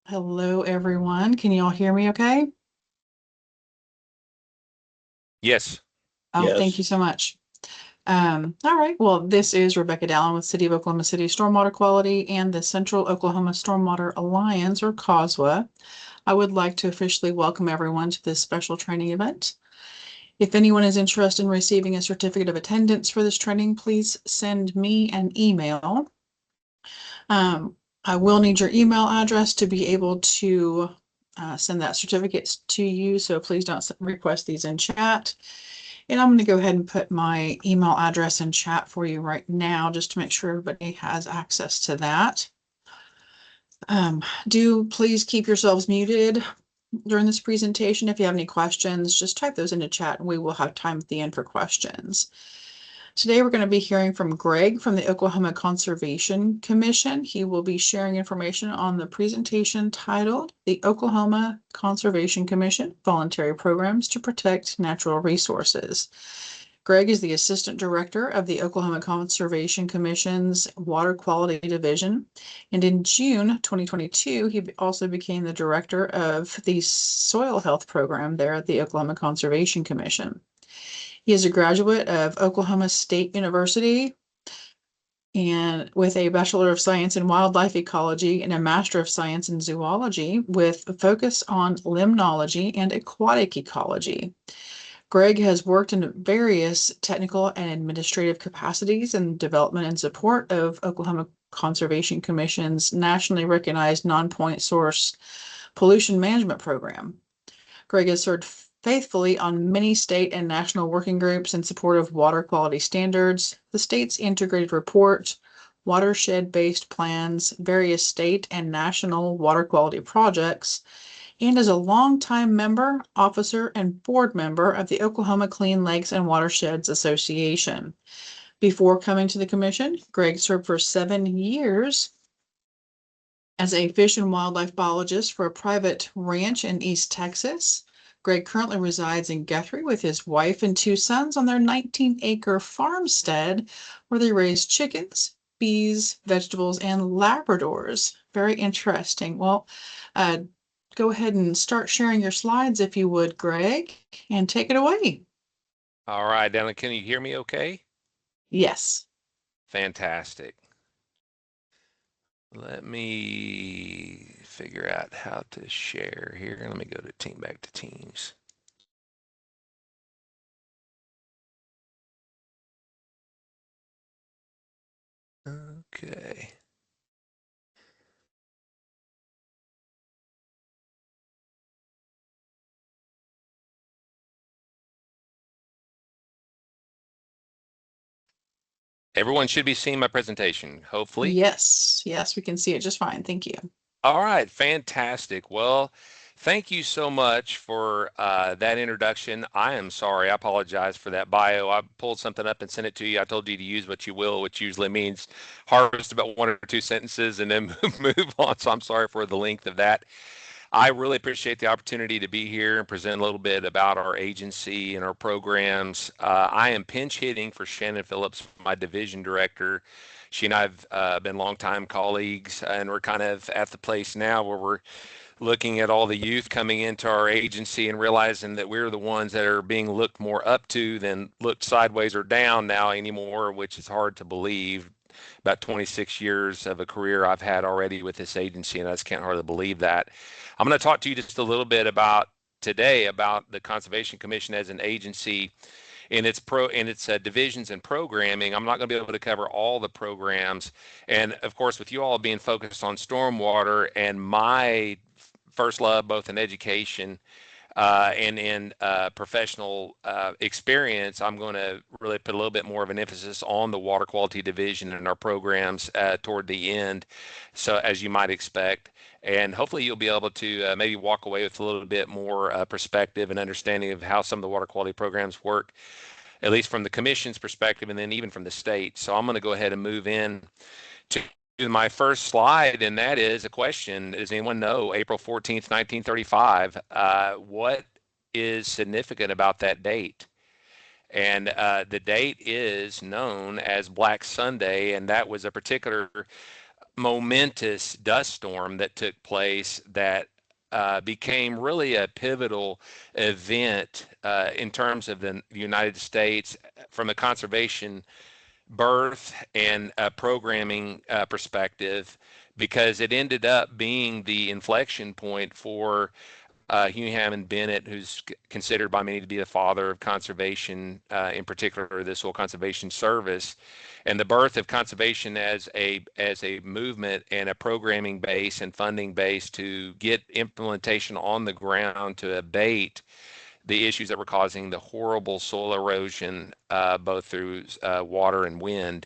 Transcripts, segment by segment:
Hello, everyone. Can you all hear me okay? Yes. Oh, thank you Yes. so much. All right. Well, this is Rebecca Dallin with City of Oklahoma City Stormwater Quality and the Central Oklahoma Stormwater Alliance, or COSWA. I would like to officially welcome everyone to this special training event. If anyone is interested in receiving a certificate of attendance for this training, please send me an email. Um, I will need your email address to be able to send that certificate to you, so please don't request these in chat. And I'm going to go ahead and put my email address in chat for you right now, just to make sure everybody has access to that. Do please keep yourselves muted during this presentation. If you have any questions, just type those into chat and we will have time at the end for questions. Today, we're going to be hearing from Greg from the Oklahoma Conservation Commission. He will be sharing information on the presentation titled The Oklahoma Conservation Commission Voluntary Programs to Protect Natural Resources. Greg is the Assistant Director of the Oklahoma Conservation Commission's Water Quality Division. And in June 2022, he also became the Director of the Soil Health Program there at the Oklahoma Conservation Commission. He is a graduate of Oklahoma State University and with a Bachelor of Science in Wildlife Ecology and a Master of Science in Zoology with a focus on limnology and aquatic ecology. Greg has worked in various technical and administrative capacities in development and support of Oklahoma Conservation Commission's nationally recognized non-point source pollution management program. Greg has served faithfully on many state and national working groups in support of water quality standards, the state's integrated report, watershed-based plans, various state and national water quality projects, and is a longtime member, officer, and board member of the Oklahoma Clean Lakes and Watersheds Association. Before coming to the commission, Greg served for 7 years as a fish and wildlife biologist for a private ranch in East Texas. Greg currently resides in Guthrie with his wife and two sons on their 19-acre farmstead where they raise chickens, bees, vegetables, and Labradors. Very interesting. Well, uh, go ahead and start sharing your slides if you would, Greg, and take it away. All right, Dylan, can you hear me okay? Yes. Fantastic. Let me figure out how to share here. Let me go to back to Teams. Okay. Everyone should be seeing my presentation, hopefully. Yes. Yes, we can see it just fine. Thank you. All right, fantastic. Well, thank you so much for that introduction. I am sorry, I apologize for that bio. I pulled something up and sent it to you. I told you to use what you will, which usually means harvest about one or two sentences and then move on. So I'm sorry for the length of that. I really appreciate the opportunity to be here and present a little bit about our agency and our programs. I am pinch hitting for Shannon Phillips, my division director. She and I have been longtime colleagues, and we're kind of at the place now where we're looking at all the youth coming into our agency and realizing that we're the ones that are being looked more up to than looked sideways or down now anymore, which is hard to believe. About 26 years of a career I've had already with this agency, and I just can't hardly believe that. I'm going to talk to you just a little bit about today about the Conservation Commission as an agency in its divisions and programming. I'm not going to be able to cover all the programs, and of course, with you all being focused on stormwater and my first love, both in education and in professional experience, I'm going to really put a little bit more of an emphasis on the water quality division and our programs toward the end. So, as you might expect, and hopefully you'll be able to maybe walk away with a little bit more perspective and understanding of how some of the water quality programs work, at least from the commission's perspective, and then even from the state. So I'm going to go ahead and move in to my first slide, and that is a question. Does anyone know April 14th, 1935? What is significant about that date? And the date is known as Black Sunday, and that was a particular momentous dust storm that took place that became really a pivotal event in terms of the United States from a conservation birth and programming perspective, because it ended up being the inflection point for Hugh Hammond Bennett, who's considered by many to be the father of conservation, in particular the Soil Conservation Service, and the birth of conservation as a movement and a programming base and funding base to get implementation on the ground to abate the issues that were causing the horrible soil erosion, both through water and wind.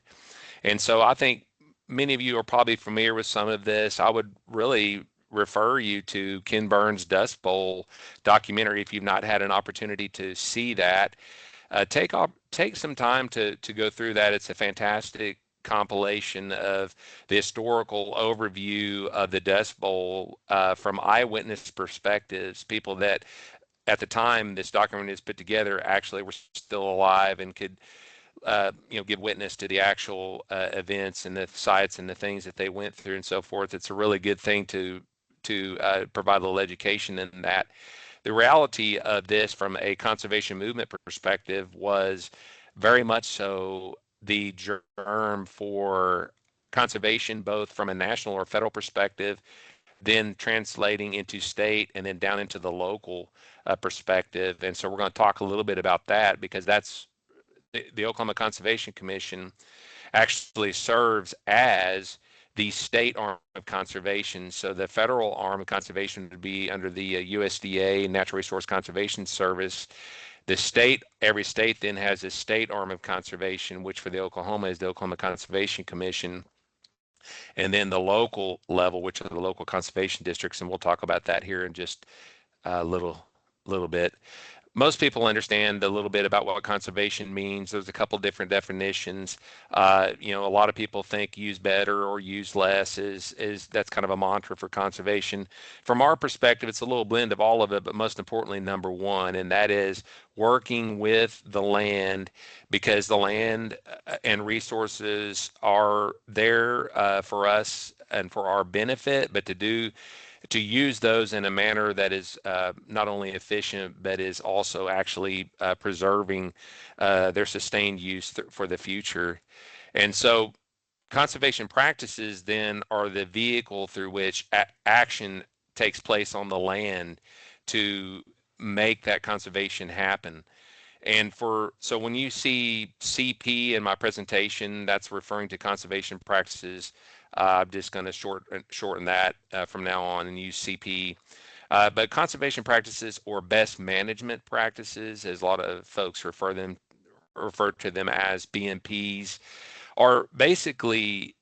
And so I think many of you are probably familiar with some of this. I would really refer you to Ken Burns' Dust Bowl documentary if you've not had an opportunity to see that. Take some time to go through that. It's a fantastic compilation of the historical overview of the Dust Bowl from eyewitness perspectives, people that at the time this document is put together actually were still alive and could give witness to the actual events and the sites and the things that they went through and so forth. It's a really good thing to provide a little education in that. The reality of this from a conservation movement perspective was very much so the germ for conservation, both from a national or federal perspective, then translating into state and then down into the local perspective. And so we're going to talk a little bit about that, because that's the Oklahoma Conservation Commission actually serves as the state arm of conservation. So the federal arm of conservation would be under the USDA, Natural Resource Conservation Service. Every state then has a state arm of conservation, which for the Oklahoma is the Oklahoma Conservation Commission. And then the local level, which are the local conservation districts, and we'll talk about that here in just a little bit. Most people understand a little bit about what conservation means. There's a couple different definitions. A lot of people think use better or use less is that's kind of a mantra for conservation. From our perspective, it's a little blend of all of it, but most importantly, number one, and that is working with the land, because the land and resources are there for us and for our benefit, but to use those in a manner that is not only efficient, but is also actually preserving their sustained use for the future. And so conservation practices then are the vehicle through which action takes place on the land to make that conservation happen. And so when you see CP in my presentation, that's referring to conservation practices. I'm just going to shorten that from now on and use CP. But conservation practices, or best management practices, as a lot of folks refer to them as BMPs, are basically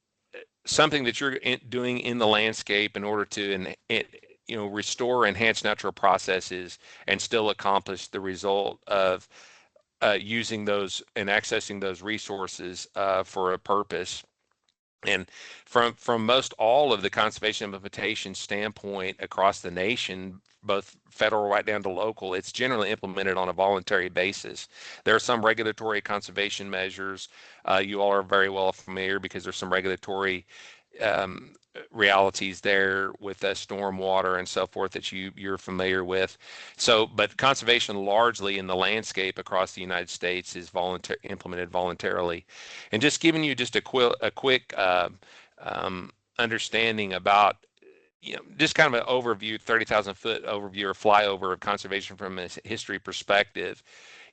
something that you're doing in the landscape in order to restore, enhance natural processes and still accomplish the result of using those and accessing those resources for a purpose. And from most all of the conservation implementation standpoint across the nation, both federal right down to local, it's generally implemented on a voluntary basis. There are some regulatory conservation measures. You all are very well familiar, because there's some regulatory realities there with storm water and so forth that you're familiar with. So, but conservation largely in the landscape across the United States is implemented voluntarily. And just giving you just a quick understanding about, just kind of an overview, 30,000 foot overview or flyover of conservation from a history perspective.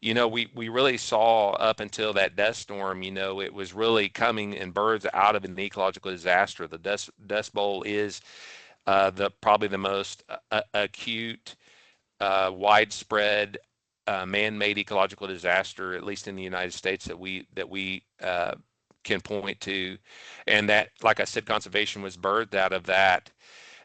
We really saw up until that dust storm, it was really coming in birds out of an ecological disaster. The Dust Bowl is probably the most acute, widespread, man-made ecological disaster, at least in the United States, that we can point to. And that, like I said, conservation was birthed out of that.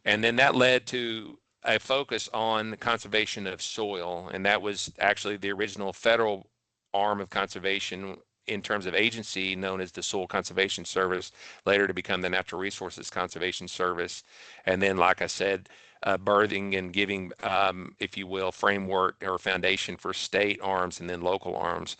And then that led to a focus on conservation of soil, and that was actually the original federal arm of conservation in terms of agency, known as the Soil Conservation Service, later to become the Natural Resources Conservation Service. And then, like I said, birthing and giving, if you will, framework or foundation for state arms and then local arms.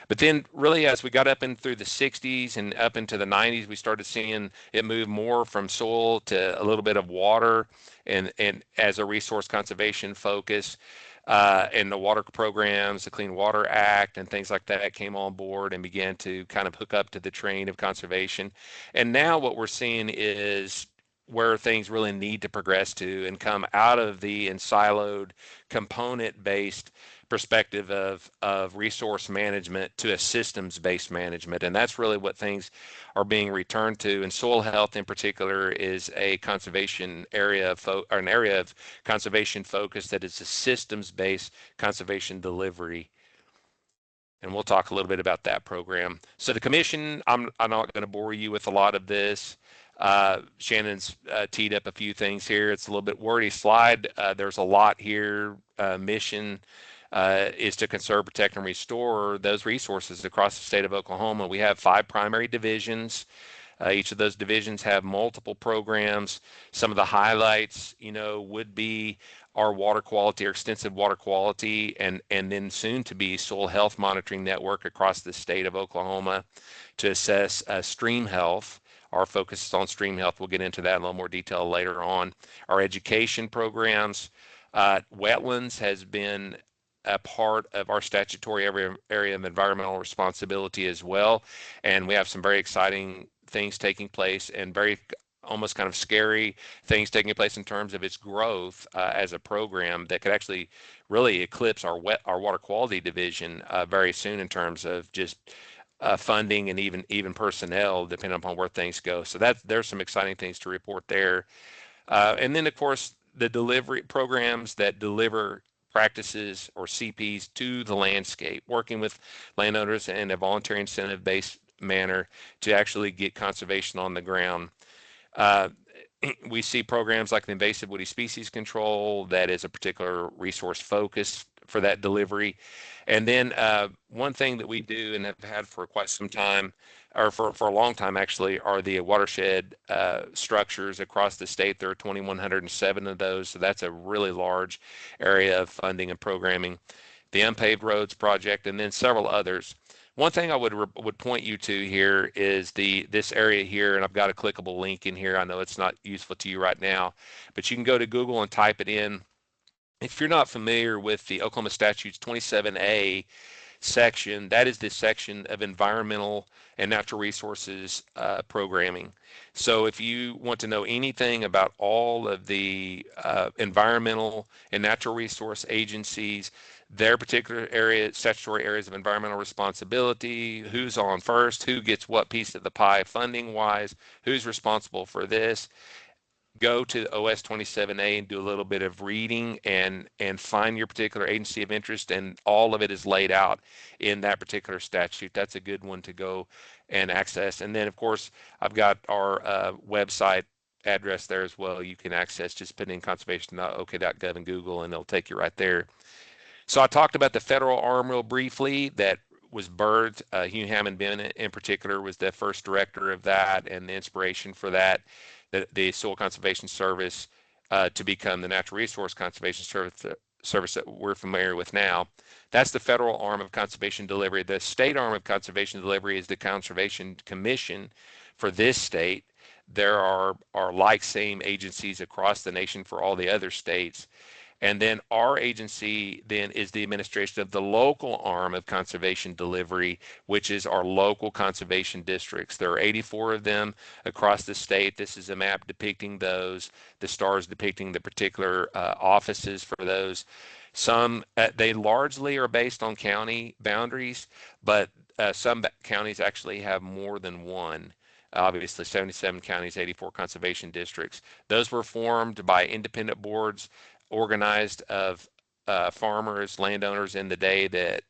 But then, really, as we got up in through the 60s and up into the 90s, we started seeing it move more from soil to a little bit of water, and as a resource conservation focus. And the water programs, the Clean Water Act, and things like that came on board and began to kind of hook up to the train of conservation. And now what we're seeing is where things really need to progress to and come out of the siloed component-based perspective of resource management to a systems-based management. And that's really what things are being returned to. And soil health in particular is a conservation area or an area of conservation focus that is a systems-based conservation delivery. And we'll talk a little bit about that program. So the commission, I'm not going to bore you with a lot of this. Shannon's teed up a few things here. It's a little bit wordy slide. There's a lot here. Mission is to conserve, protect, and restore those resources across the state of Oklahoma. We have 5 primary divisions. Each of those divisions have multiple programs. Some of the highlights, would be our water quality, our extensive water quality, and then soon to be soil health monitoring network across the state of Oklahoma to assess stream health. Our focus is on stream health. We'll get into that in a little more detail later on. Our education programs, wetlands has been a part of our statutory area of environmental responsibility as well. And we have some very exciting things taking place and very almost kind of scary things taking place in terms of its growth as a program that could actually really eclipse our water quality division very soon in terms of just funding and even personnel, depending upon where things go. So there's some exciting things to report there. And then, of course, the delivery programs that deliver practices or CPs to the landscape, working with landowners in a voluntary incentive-based manner to actually get conservation on the ground. We see programs like the invasive woody species control that is a particular resource focus for that delivery. And then one thing that we do and have had for quite some time, or for a long time actually, are the watershed structures across the state. There are 2,107 of those, so that's a really large area of funding and programming. The Unpaved Roads Project, and then several others. One thing I would point you to here is this area here, and I've got a clickable link in here. I know it's not useful to you right now, but you can go to Google and type it in. If you're not familiar with the Oklahoma Statutes 27A section, that is the section of environmental and natural resources programming. So if you want to know anything about all of the environmental and natural resource agencies, their particular statutory areas of environmental responsibility, who's on first, who gets what piece of the pie funding wise, who's responsible for this, go to OS 27A and do a little bit of reading and find your particular agency of interest, and all of it is laid out in that particular statute. That's a good one to go and access. And then, of course, I've got our website address there as well. You can access, just put in conservation.ok.gov in Google and it'll take you right there. So I talked about the federal arm real briefly that was birthed. Hugh Hammond Bennett in particular was the first director of that and the inspiration for that. The Soil Conservation Service to become the Natural Resource Conservation Service that we're familiar with now. That's the federal arm of conservation delivery. The state arm of conservation delivery is the Conservation Commission for this state. There are like same agencies across the nation for all the other states. And then our agency then is the administration of the local arm of conservation delivery, which is our local conservation districts. There are 84 of them across the state. This is a map depicting those, the stars depicting the particular offices for those. Some, they largely are based on county boundaries, but some counties actually have more than one. Obviously 77 counties, 84 conservation districts. Those were formed by independent boards organized of farmers, landowners in the day that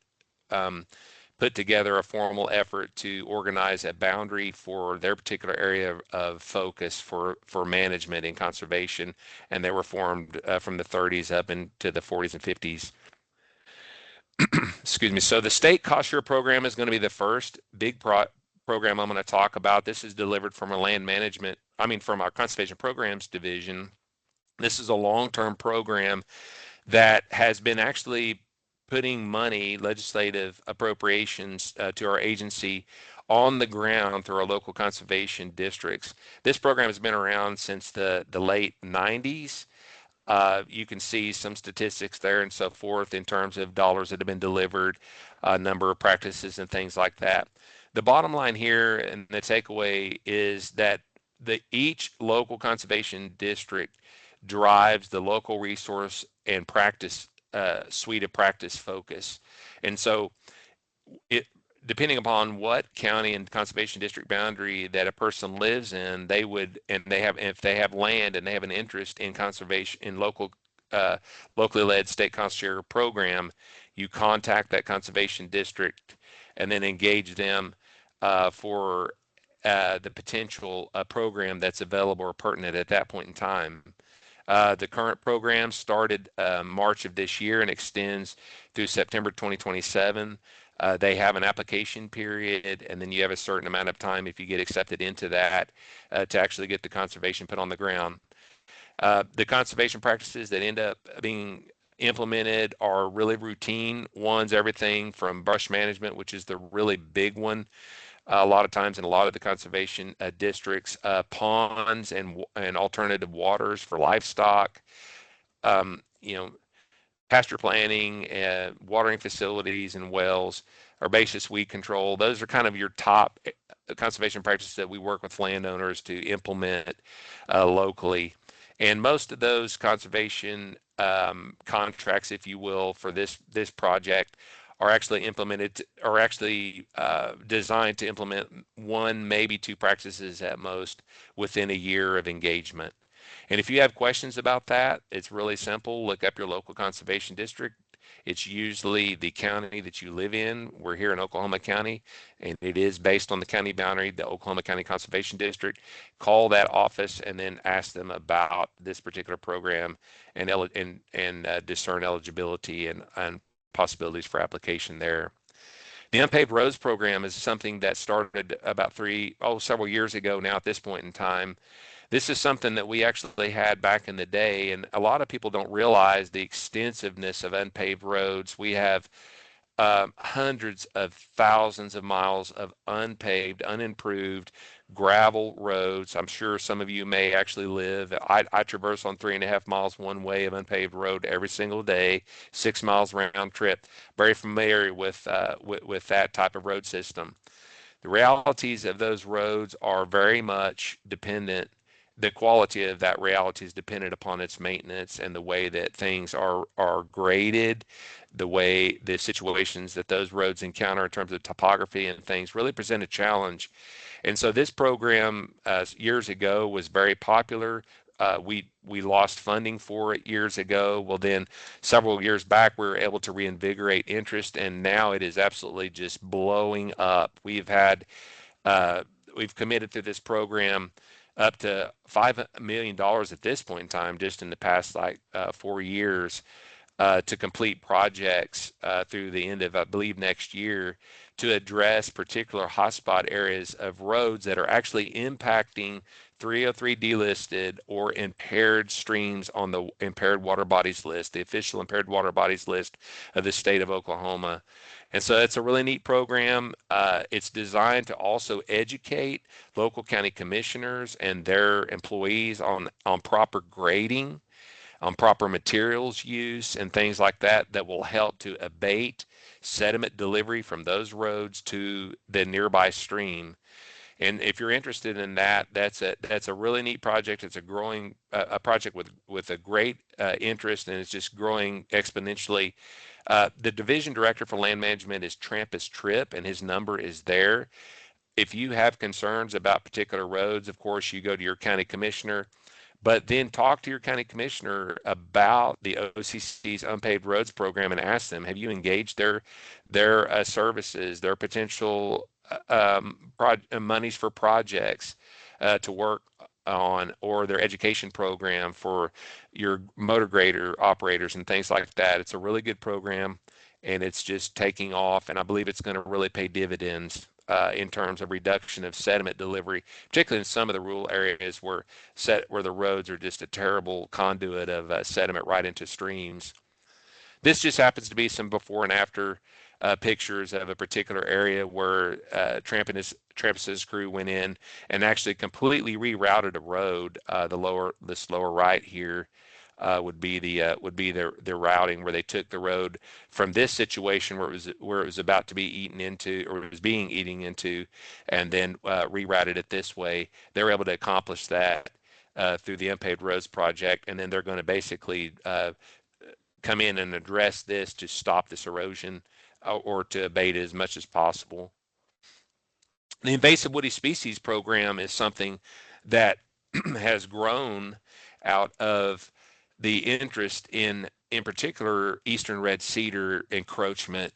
put together a formal effort to organize a boundary for their particular area of focus for management and conservation. And they were formed from the 30s up into the 40s and 50s. Excuse me. So the state COSWA program is going to be the first big program I'm going to talk about. This is delivered from our from our conservation programs division. This is a long-term program that has been actually putting money, legislative appropriations to our agency on the ground through our local conservation districts. This program has been around since the late 90s. You can see some statistics there and so forth in terms of dollars that have been delivered, number of practices, and things like that. The bottom line here and the takeaway is that each local conservation district drives the local resource and practice suite of practice focus. And so it depending upon what county and conservation district boundary that a person lives in, they would, and they have, if they have land and they have an interest in conservation in uh, locally led state conservation program, you contact that conservation district and then engage them for the potential program that's available or pertinent at that point in time. The current program started March of this year and extends through September 2027. They have an application period, and then you have a certain amount of time if you get accepted into that to actually get the conservation put on the ground. The conservation practices that end up being implemented are really routine ones, everything from brush management, which is the really big one, a lot of times in a lot of the conservation districts, ponds and alternative waters for livestock, you know, pasture planting, watering facilities and wells, herbaceous weed control. Those are kind of your top conservation practices that we work with landowners to implement locally. And most of those conservation contracts, if you will, for this project are actually designed to implement one, maybe two practices at most within a year of engagement. And if you have questions about that, it's really simple. Look up your local conservation district. It's usually the county that you live in. We're here in Oklahoma County, and it is based on the county boundary, the Oklahoma County Conservation District. Call that office and then ask them about this particular program and discern eligibility and possibilities for application there. The unpaved roads program is something that started about several years ago now at this point in time. This is something that we actually had back in the day, and a lot of people don't realize the extensiveness of unpaved roads. We have hundreds of thousands of miles of unpaved, unimproved gravel roads. I'm sure some of you may actually live. I traverse on 3.5 miles one way of unpaved road every single day, 6 miles round trip. Very familiar with that type of road system. The realities of those roads are very much dependent. The quality of that reality is dependent upon its maintenance and the way that things are graded, the way the situations that those roads encounter in terms of topography and things really present a challenge. And so this program years ago was very popular. We lost funding for it years ago. Well, then several years back, we were able to reinvigorate interest, and now it is absolutely just blowing up. We've committed to this program up to $5 million at this point in time, just in the past 4 years, to complete projects through the end of, I believe, next year to address particular hotspot areas of roads that are actually impacting 303 delisted or impaired streams on the impaired water bodies list, the official impaired water bodies list of the state of Oklahoma. And so it's a really neat program. It's designed to also educate local county commissioners and their employees on proper grading, on proper materials use, and things like that that will help to abate sediment delivery from those roads to the nearby stream. And if you're interested in that, that's a really neat project. It's a growing a project with a great interest, and it's just growing exponentially. The division director for land management is Trampus Tripp, and his number is there. If you have concerns about particular roads, of course, you go to your county commissioner, but then talk to your county commissioner about the OCC's unpaved roads program and ask them, have you engaged their services, their potential monies for projects to work on, or their education program for your motor grader operators and things like that. It's a really good program, and it's just taking off, and I believe it's going to really pay dividends in terms of reduction of sediment delivery, particularly in some of the rural areas where the roads are just a terrible conduit of sediment right into streams. This just happens to be some before and after pictures of a particular area where Trampus's crew went in and actually completely rerouted a road. This lower right here would be their routing, where they took the road from this situation where it was about to be eaten into, or it was being eaten into, and then rerouted it this way. They were able to accomplish that through the unpaved roads project, and then they're going to basically come in and address this to stop this erosion or to abate it as much as possible. The invasive woody species program is something that has grown out of the interest in particular, eastern red cedar encroachment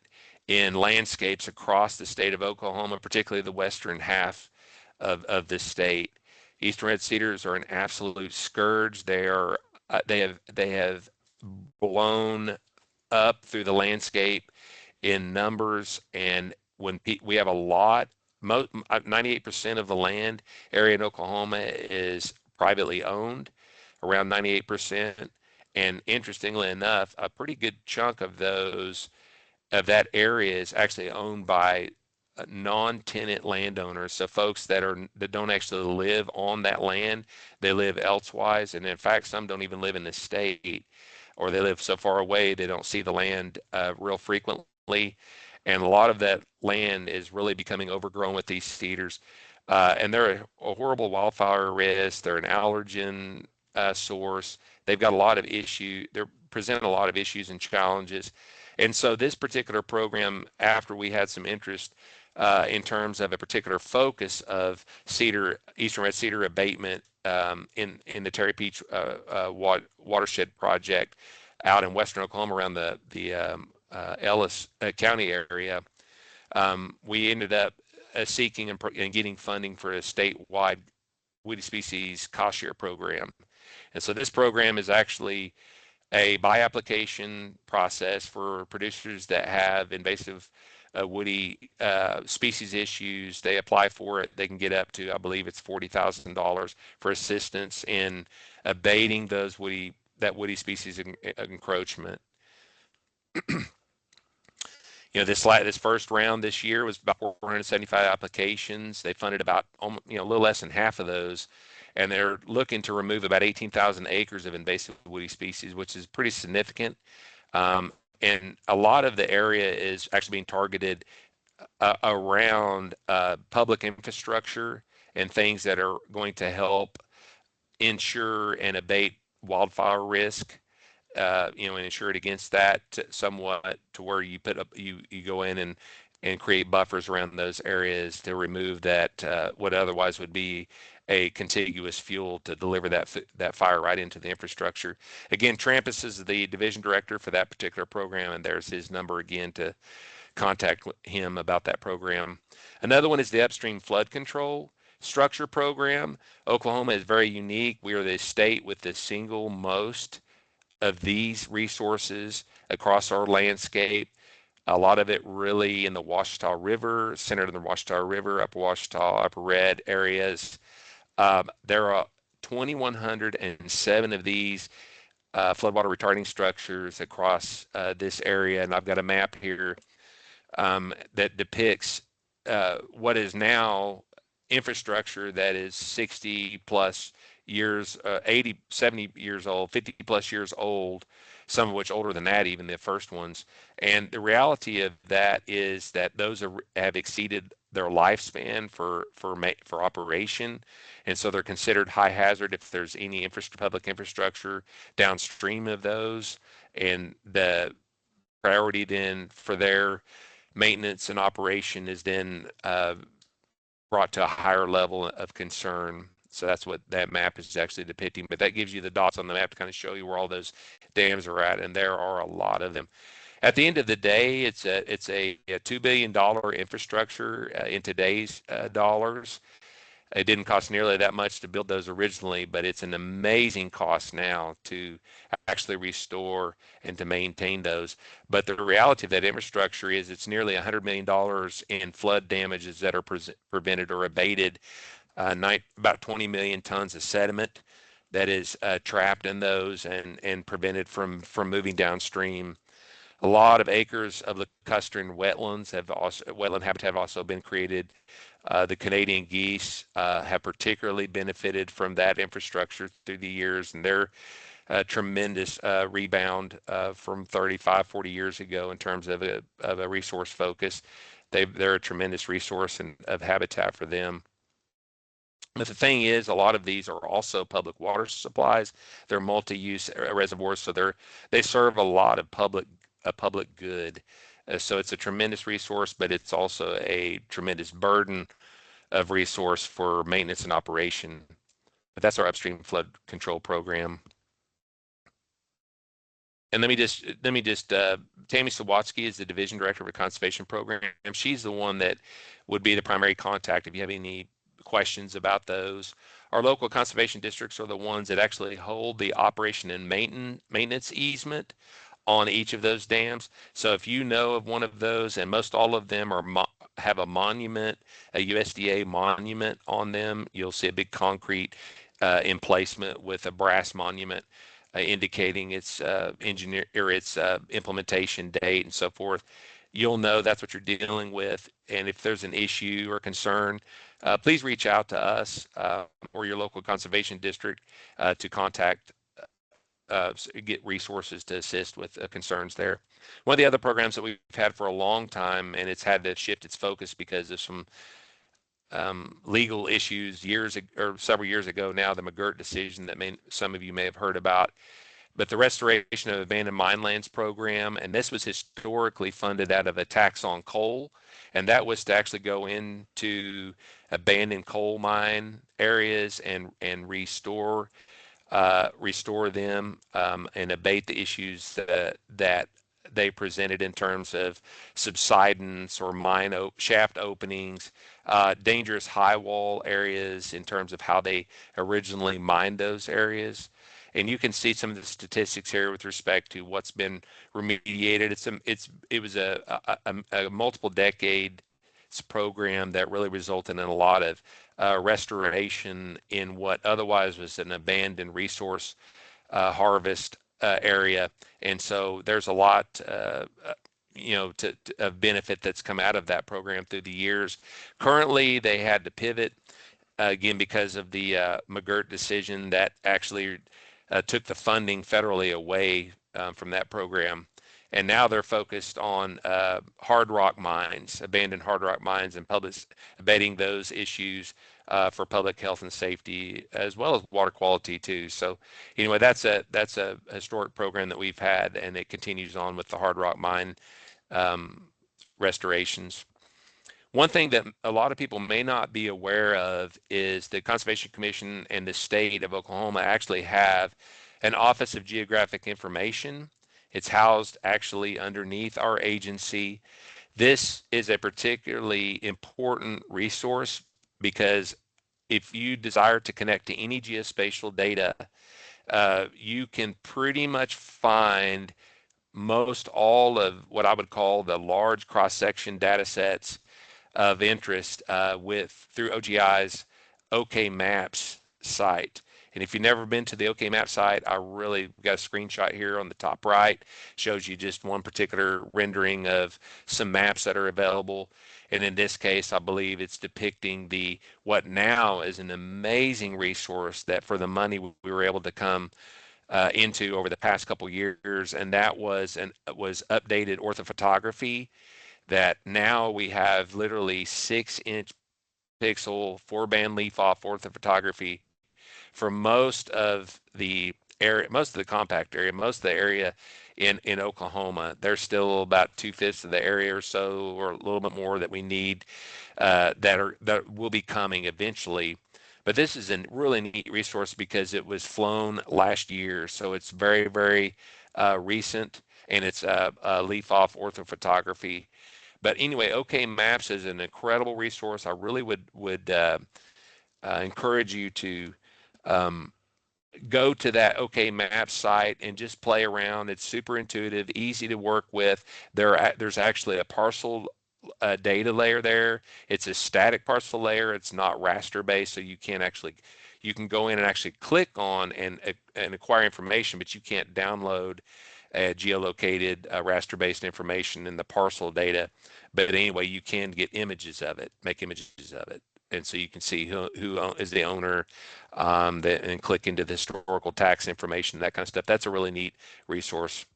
in landscapes across the state of Oklahoma, particularly the western half of this state. Eastern red cedars are an absolute scourge. They have blown up through the landscape in numbers, and we have a lot, 98% of the land area in Oklahoma is privately owned, around 98%. And interestingly enough, a pretty good chunk of that area is actually owned by non-tenant landowners. So folks that don't actually live on that land, they live elsewise, and in fact, some don't even live in the state, or they live so far away they don't see the land real frequently. And a lot of that land is really becoming overgrown with these cedars. And they're a horrible wildfire risk. They're an allergen source. They've got a lot of They're presenting a lot of issues and challenges. And so this particular program, after we had some interest in terms of a particular focus of eastern red cedar abatement in the Terry Peach watershed project out in western Oklahoma around the Ellis County area, we ended up seeking and getting funding for a statewide woody species cost share program. And so this program is actually a by application process for producers that have invasive woody species issues. They apply for it. They can get up to, I believe it's $40,000 for assistance in abating that woody species encroachment. This first round this year was about 475 applications. They funded about a little less than half of those, and they're looking to remove about 18,000 acres of invasive woody species, which is pretty significant. And a lot of the area is actually being targeted around public infrastructure and things that are going to help ensure and abate wildfire risk. And insure it against that somewhat, to where you go in and create buffers around those areas to remove that what otherwise would be a contiguous fuel to deliver that fire right into the infrastructure. Again, Trampus is the division director for that particular program, and there's his number again to contact him about that program. Another one is the upstream flood control structure program. Oklahoma is very unique. We are the state with the single most of these resources across our landscape. A lot of it really in the Ouachita River, centered in the Ouachita River, Upper Ouachita, Upper Red areas. There are 2,107 of these floodwater retarding structures across this area, and I've got a map here that depicts what is now infrastructure that is 60 plus years, 80, 70 years old, 50 plus years old, some of which older than that, even the first ones. And the reality of that is that those have exceeded their lifespan for operation, and so they're considered high hazard if there's any public infrastructure downstream of those. And the priority then for their maintenance and operation is then brought to a higher level of concern. So that's what that map is actually depicting. But that gives you the dots on the map to kind of show you where all those dams are at, and there are a lot of them. At the end of the day, it's a $2 billion infrastructure in today's dollars. It didn't cost nearly that much to build those originally, but it's an amazing cost now to actually restore and to maintain those. But the reality of that infrastructure is it's nearly $100 million in flood damages that are prevented or abated, about 20 million tons of sediment that is trapped in those and prevented from moving downstream. A lot of acres of lacustrine wetland habitat have also been created. The Canadian geese have particularly benefited from that infrastructure through the years, and they're a tremendous rebound from 35, 40 years ago in terms of a resource focus. They're a tremendous resource of habitat for them. But the thing is, a lot of these are also public water supplies. They're multi-use reservoirs, so they serve a lot of public good. So it's a tremendous resource, but it's also a tremendous burden of resource for maintenance and operation. But that's our upstream flood control program. And Tammy Sawatsky is the division director of a conservation program. She's the one that would be the primary contact if you have any questions about those. Our local conservation districts are the ones that actually hold the operation and maintenance easement on each of those dams. So if you know of one of those, and most all of them have a monument, a USDA monument on them, you'll see a big concrete emplacement with a brass monument indicating its engineer or its implementation date and so forth. You'll know that's what you're dealing with. And if there's an issue or concern, please reach out to us or your local conservation district to contact get resources to assist with concerns there. One of the other programs that we've had for a long time, and it's had to shift its focus because of some legal issues several years ago now, the McGirt decision that some of you may have heard about, but the Restoration of Abandoned Minelands program, and this was historically funded out of a tax on coal, and that was to actually go into abandoned coal mine areas and restore them and abate the issues that they presented in terms of subsidence or shaft openings, dangerous high wall areas in terms of how they originally mined those areas. And you can see some of the statistics here with respect to what's been remediated. It was a multiple decade program that really resulted in a lot of restoration in what otherwise was an abandoned resource harvest area. And so there's a lot of benefit that's come out of that program through the years. Currently, they had to pivot again because of the McGirt decision that actually took the funding federally away from that program. And now they're focused on hard rock mines, abandoned hard rock mines, and abating those issues for public health and safety, as well as water quality too. So anyway, that's a historic program that we've had, and it continues on with the hard rock mine restorations. One thing that a lot of people may not be aware of is the Conservation Commission and the state of Oklahoma actually have an Office of Geographic Information. It's housed actually underneath our agency. This is a particularly important resource because if you desire to connect to any geospatial data, you can pretty much find most all of what I would call the large cross-section data sets of interest through OGI's OK Maps site. And if you've never been to the OK Map site, we've got a screenshot here on the top right, shows you just one particular rendering of some maps that are available. And in this case, I believe it's depicting what now is an amazing resource that for the money we were able to come into over the past couple years, and that was updated orthophotography. That now we have literally 6-inch pixel 4-band leaf off orthophotography for most of the area, most of the compact area, most of the area in Oklahoma. There's still about 2/5 of the area or so, or a little bit more that we need that will be coming eventually. But this is a really neat resource because it was flown last year, so it's very, very recent, and it's leaf off orthophotography. But anyway, OK Maps is an incredible resource. I really would encourage you to um, go to that OK Map site and just play around. It's super intuitive, easy to work with. There's actually a parcel data layer there. It's a static parcel layer. It's not raster based, so you can go in and actually click on and acquire information, but you can't download geolocated raster based information in the parcel data. But anyway, you can get images of it, make images of it. And so you can see who is the owner, and click into the historical tax information, that kind of stuff. That's a really neat resource.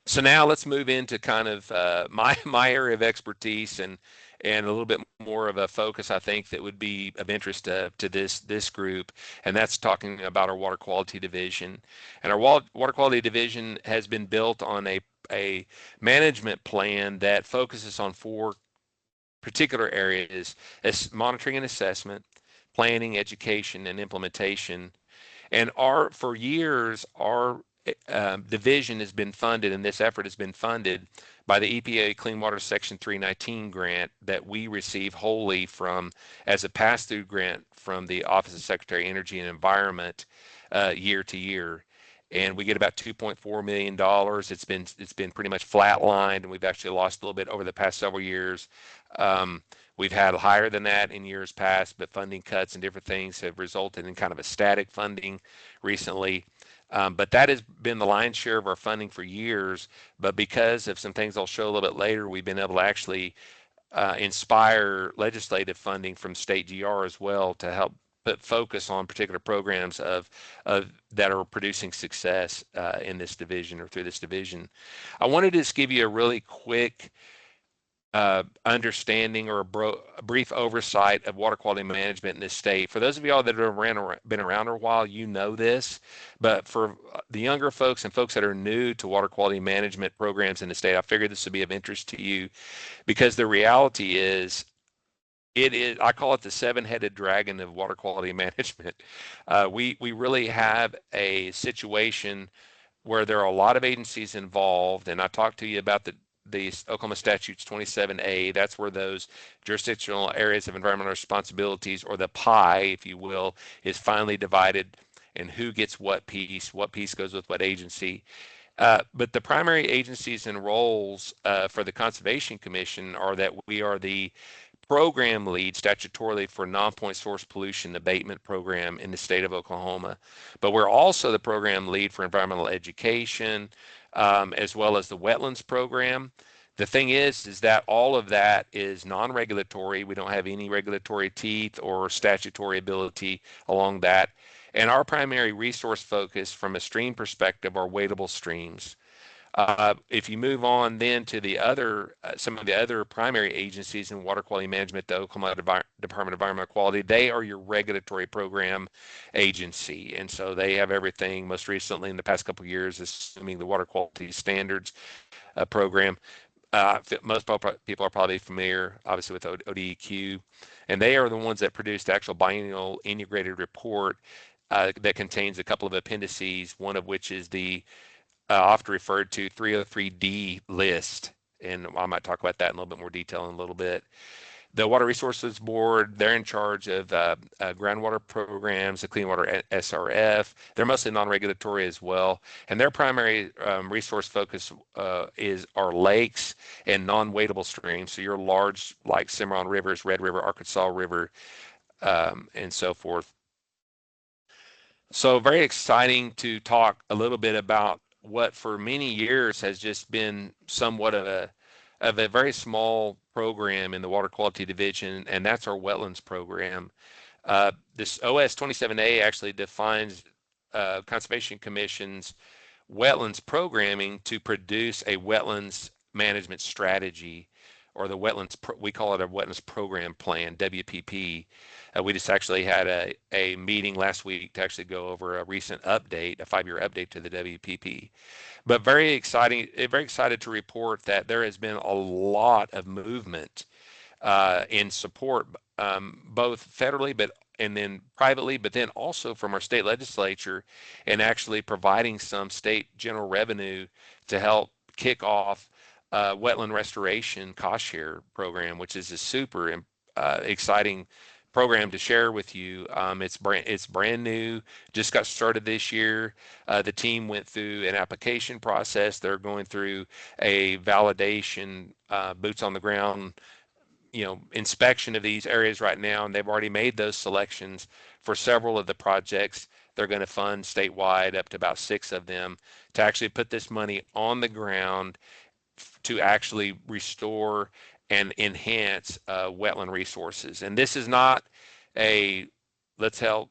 So now let's move into kind of my area of expertise and a little bit more of a focus I think that would be of interest to this group, and that's talking about our water quality division. And our water quality division has been built on a management plan that focuses on four particular areas: as monitoring and assessment, planning, education, and implementation. And for years, our division has been funded, and this effort has been funded by the EPA Clean Water Section 319 grant that we receive wholly from as a pass-through grant from the Office of Secretary of Energy and Environment year to year. And we get about $2.4 million. It's been pretty much flatlined, and we've actually lost a little bit over the past several years. We've had higher than that in years past, but funding cuts and different things have resulted in kind of a static funding recently. But that has been the lion's share of our funding for years. But because of some things I'll show a little bit later, we've been able to actually inspire legislative funding from state GR as well to help put focus on particular programs of that are producing success in this division or through this division. I wanted to just give you a really quick understanding or a brief oversight of water quality management in this state. For those of y'all that have been around a while, you know this, but for the younger folks and folks that are new to water quality management programs in the state, I figured this would be of interest to you because the reality is I call it the seven-headed dragon of water quality management. We really have a situation where there are a lot of agencies involved, and I talked to you about the Oklahoma Statutes 27A. That's where those jurisdictional areas of environmental responsibilities, or the pie, if you will, is finally divided, and who gets what piece goes with what agency. But the primary agencies and roles for the Conservation Commission are that we are the program lead statutorily for non-point source pollution abatement program in the state of Oklahoma. But we're also the program lead for environmental education, as well as the wetlands program. The thing is that all of that is non-regulatory. We don't have any regulatory teeth or statutory ability along that. And our primary resource focus from a stream perspective are wadable streams. If you move on then to some of the other primary agencies in water quality management, the Oklahoma Department of Environmental Quality, they are your regulatory program agency. And so they have everything, most recently in the past couple of years, assuming the water quality standards program. Most people are probably familiar, obviously, with ODEQ, and they are the ones that produce the actual biennial integrated report that contains a couple of appendices, one of which is the often referred to 303D list, and I might talk about that in a little bit more detail in a little bit. The Water Resources Board, they're in charge of groundwater programs, the Clean Water SRF. They're mostly non-regulatory as well, and their primary resource focus is our lakes and non-wadable streams. So your large, like Cimarron rivers, Red River, Arkansas River, and so forth. So very exciting to talk a little bit about what for many years has just been somewhat of a very small program in the water quality division, and that's our wetlands program. This OS 27A actually defines Conservation Commission's wetlands programming to produce a wetlands management strategy, or we call it a wetlands program plan, WPP. We just actually had a meeting last week to actually go over a recent update, a 5-year update to the WPP. But very excited to report that there has been a lot of movement in support, both federally and then privately, but then also from our state legislature, and actually providing some state general revenue to help kick off wetland restoration cost share program, which is a super exciting program to share with you. It's brand new, just got started this year. The team went through an application process. They're going through a validation, boots on the ground, inspection of these areas right now, and they've already made those selections for several of the projects. They're going to fund statewide up to about 6 of them to actually put this money on the ground to actually restore and enhance wetland resources. And this is not a let's help,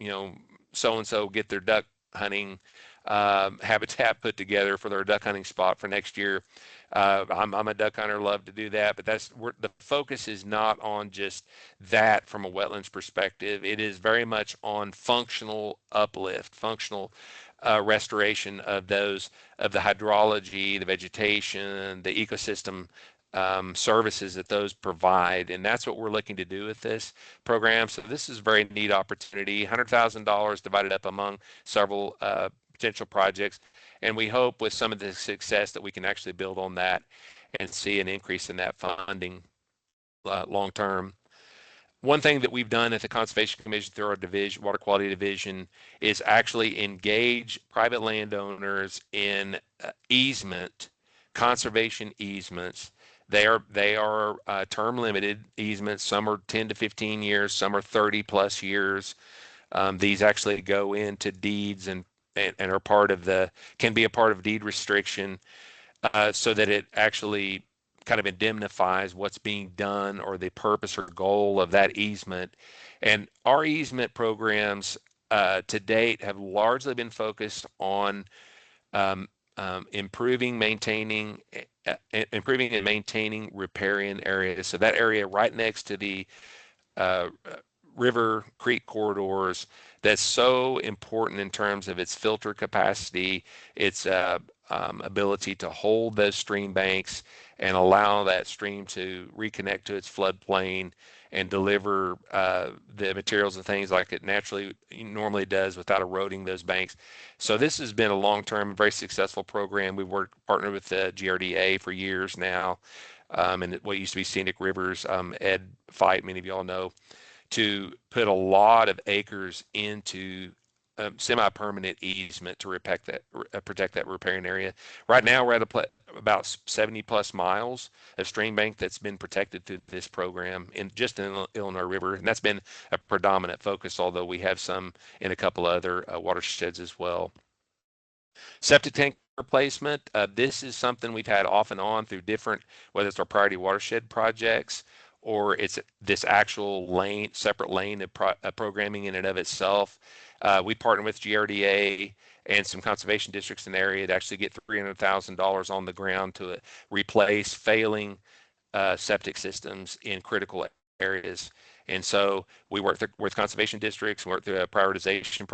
you know, so and so get their duck hunting habitat put together for their duck hunting spot for next year. I'm a duck hunter, love to do that, but the focus is not on just that from a wetlands perspective. It is very much on functional uplift, functional restoration of the hydrology, the vegetation, the ecosystem services that those provide. And that's what we're looking to do with this program. So this is a very neat opportunity, $100,000 divided up among several potential projects. And we hope with some of the success that we can actually build on that and see an increase in that funding long term. One thing that we've done at the Conservation Commission through our division, Water Quality Division, is actually engage private landowners in conservation easements. They are term limited easements. Some are 10 to 15 years, some are 30 plus years. These actually go into deeds and are can be a part of deed restriction, so that it actually kind of indemnifies what's being done or the purpose or goal of that easement. And our easement programs to date have largely been focused on um, improving and maintaining riparian areas. So that area right next to the uh, river creek corridors, that's so important in terms of its filter capacity, its ability to hold those stream banks and allow that stream to reconnect to its floodplain and deliver the materials and things like it naturally normally does without eroding those banks. So this has been a long-term, very successful program. We've partnered with the GRDA for years now, and what used to be Scenic Rivers, Ed Fight, many of you all know, to put a lot of acres into semi-permanent easement to protect that riparian area. Right now, we're at about 70 plus miles of stream bank that's been protected through this program in the Illinois River, and that's been a predominant focus, although we have some in a couple other watersheds as well. Septic tank replacement. This is something we've had off and on through different, whether it's our priority watershed projects or it's this actual separate lane of programming in and of itself. We partner with GRDA and some conservation districts in the area to actually get $300,000 on the ground to replace failing septic systems in critical areas. And so we work with conservation districts, work through a prioritization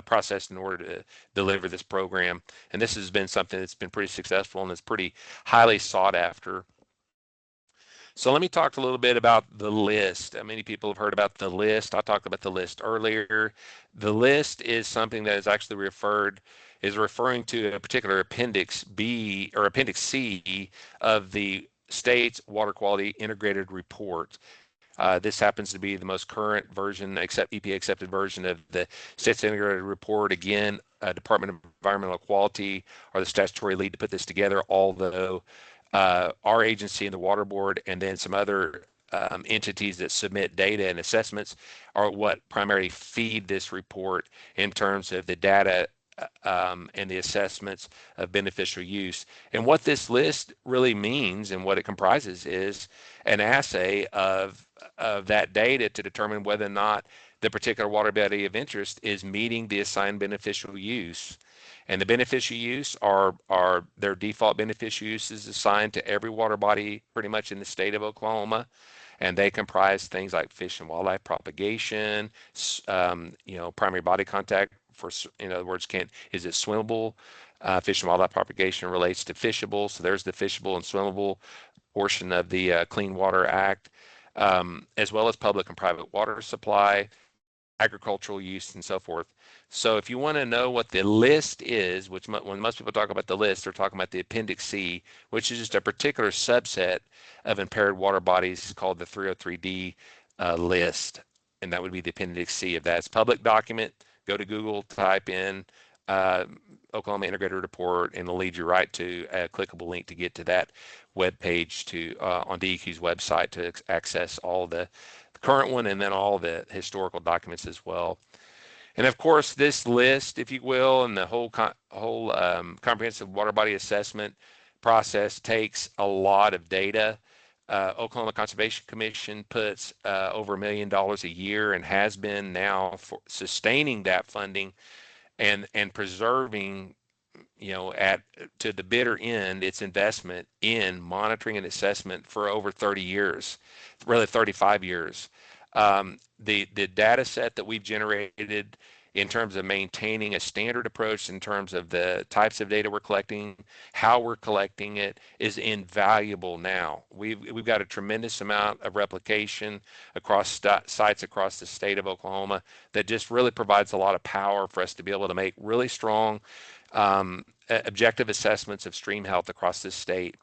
process in order to deliver this program. And this has been something that's been pretty successful and is pretty highly sought after. So let me talk a little bit about the list. Many people have heard about the list. I talked about the list earlier. The list is something that is actually referring to a particular Appendix B or Appendix C of the state's water quality integrated report. This happens to be the most current version, EPA accepted version of the state's integrated report. Again, Department of Environmental Quality are the statutory lead to put this together, although our agency and the Water Board and then some other entities that submit data and assessments are what primarily feed this report in terms of the data and the assessments of beneficial use. And what this list really means and what it comprises is an assay of that data to determine whether or not the particular water body of interest is meeting the assigned beneficial use. And the beneficial use are their default beneficial use is assigned to every water body pretty much in the state of Oklahoma. And they comprise things like fish and wildlife propagation, primary body contact in other words, is it swimmable? Fish and wildlife propagation relates to fishable. So there's the fishable and swimmable portion of the Clean Water Act, as well as public and private water supply, agricultural use, and so forth. So if you want to know what the list is, which when most people talk about the list, they're talking about the Appendix C, which is just a particular subset of impaired water bodies called the 303D list, and that would be the Appendix C of that. It's a public document. Go to Google, type in uh, Oklahoma Integrated Report, and it'll lead you right to a clickable link to get to that web page to on DEQ's website to access all the current one and then all the historical documents as well. And of course, this list, if you will, and the whole comprehensive water body assessment process takes a lot of data. Oklahoma Conservation Commission puts over $1 million a year and has been now for sustaining that funding and preserving, at to the bitter end, its investment in monitoring and assessment for over 30 years, really 35 years. The data set that we've generated in terms of maintaining a standard approach in terms of the types of data we're collecting, how we're collecting it is invaluable now. We've got a tremendous amount of replication across sites across the state of Oklahoma that just really provides a lot of power for us to be able to make really strong objective assessments of stream health across this state.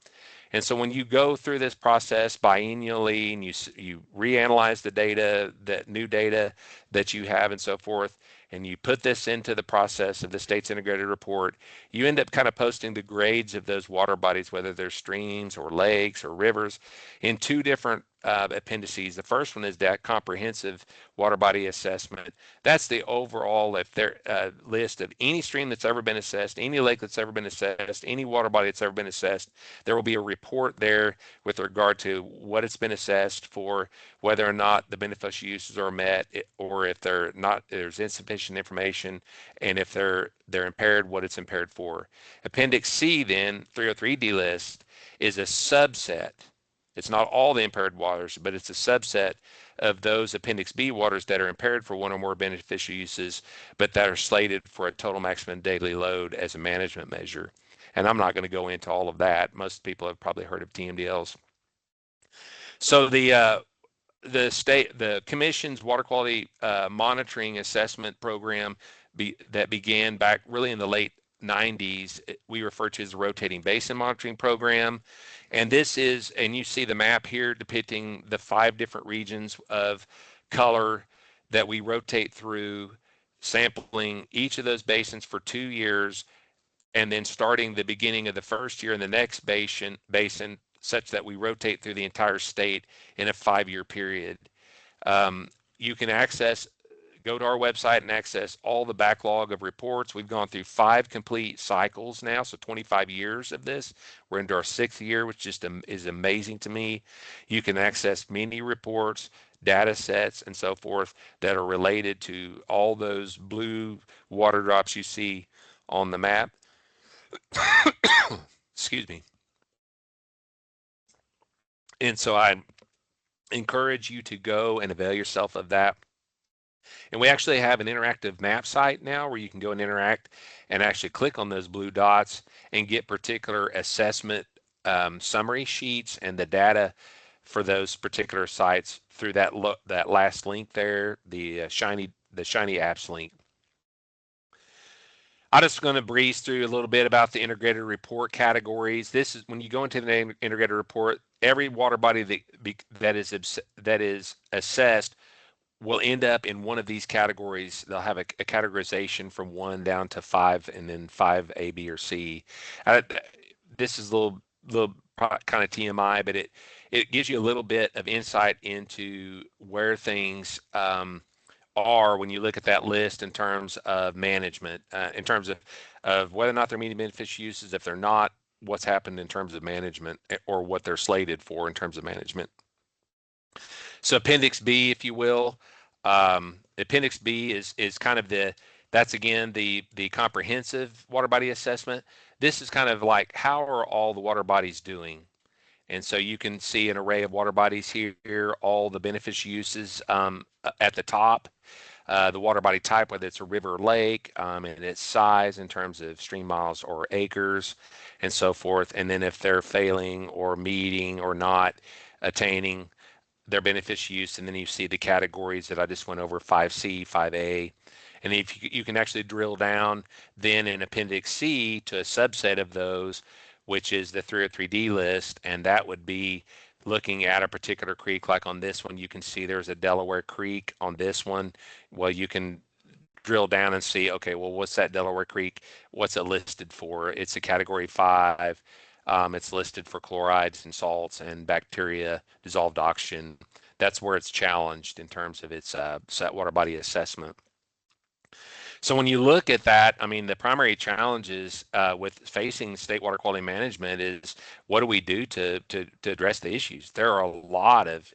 And so when you go through this process biennially and you reanalyze the data, that new data that you have and so forth, and you put this into the process of the state's integrated report, you end up kind of posting the grades of those water bodies, whether they're streams or lakes or rivers, in two different appendices. The first one is that comprehensive water body assessment. That's the overall list of any stream that's ever been assessed, any lake that's ever been assessed, any water body that's ever been assessed. There will be a report there with regard to what it's been assessed for, whether or not the beneficial uses are met, or if they're not, there's insufficient information, and if they're impaired, what it's impaired for. Appendix C then, 303D list, is a subset. It's not all the impaired waters, but it's a subset of those Appendix B waters that are impaired for one or more beneficial uses, but that are slated for a total maximum daily load as a management measure. And I'm not going to go into all of that. Most people have probably heard of TMDLs. So the commission's water quality monitoring assessment program that began back really in the late 90s, we refer to as the rotating basin monitoring program. And this is, and you see the map here depicting the 5 different regions of color that we rotate through, sampling each of those basins for 2 years, and then starting the beginning of the first year in the next basin such that we rotate through the entire state in a 5-year period. You can go to our website and access all the backlog of reports. We've gone through 5 complete cycles now, so 25 years of this. We're into our 6th year, which just is amazing to me. You can access many reports, data sets, and so forth that are related to all those blue water drops you see on the map. Excuse me. And so I encourage you to go and avail yourself of that. And we actually have an interactive map site now where you can go and interact and actually click on those blue dots and get particular assessment summary sheets and the data for those particular sites through that last link there, the shiny apps link. I'm just going to breeze through a little bit about the integrated report categories. This is when you go into the integrated report, every water body that is assessed will end up in one of these categories. They'll have a categorization from 1 down to 5, and then 5 A, B, or C. This is a little kind of TMI, but it gives you a little bit of insight into where things are when you look at that list in terms of management, in terms of whether or not they're meeting beneficial uses. If they're not, what's happened in terms of management, or what they're slated for in terms of management. So Appendix B, if you will, Appendix B is kind of that's again the comprehensive water body assessment. This is kind of like, how are all the water bodies doing? And so you can see an array of water bodies here, all the beneficial uses at the top, the water body type, whether it's a river or lake, and its size in terms of stream miles or acres, and so forth. And then if they're failing or meeting or not attaining their beneficial use, and then you see the categories that I just went over, 5C, 5A. And if you can actually drill down then in Appendix C to a subset of those, which is the 303D list, and that would be looking at a particular creek, like on this one, you can see there's a Delaware Creek on this one. Well, you can drill down and see, okay, well, what's that Delaware Creek? What's it listed for? It's a Category 5. It's listed for chlorides and salts and bacteria, dissolved oxygen. That's where it's challenged in terms of its water body assessment. So when you look at that, I mean, the primary challenges with facing state water quality management is what do we do to address the issues? There are a lot of